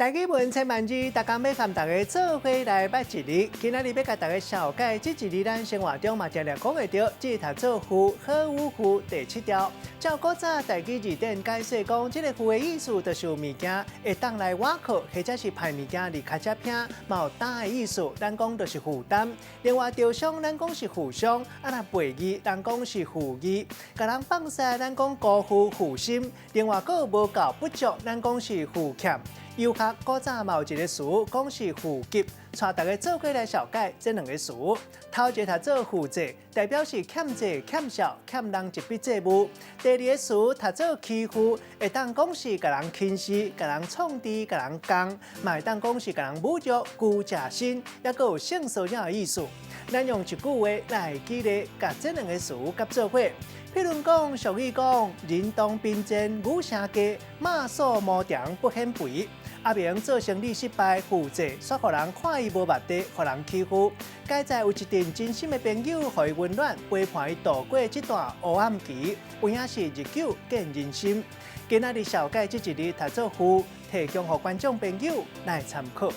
大家问千万字，大家要和大家做伙来捌一日。今仔日要甲大家小解这一日咱生活中嘛常常讲会到，即读做符好五符第7条。照古早大记字典解释讲，这个符的意思就是有物件会当来挖靠，或者是派物件离较只偏，嘛有担的意思。咱讲就是负担。另外吊伤，咱讲是负伤；啊那背义，咱讲是负义。甲人放肆，咱讲辜负负心。另外，佫有无够不足，咱讲是负欠。游客古早嘛有一个词，讲是负急，带大家做伙来小解这两个词。头一个读做负债，代表是欠债、欠小、欠人一笔债务；第二个词读做欺负，会当讲是甲人轻视、甲人创治、甲人讲，嘛会当讲是甲人侮辱、孤假心，也佫有性骚扰的意思。咱用一句话来举例，甲这两个词夹做伙。譬如讲，俗语讲“人当兵争，牛声鸡，马谡毛长不显肥”。阿明做生意失败，负债，煞互人看伊无目的，互人欺负。该在有一阵真心的朋友，互伊温暖，陪伴伊度过这段黑暗期，有影是日久见人心。今仔日小解这一日读做符，提供予观众朋友来参考。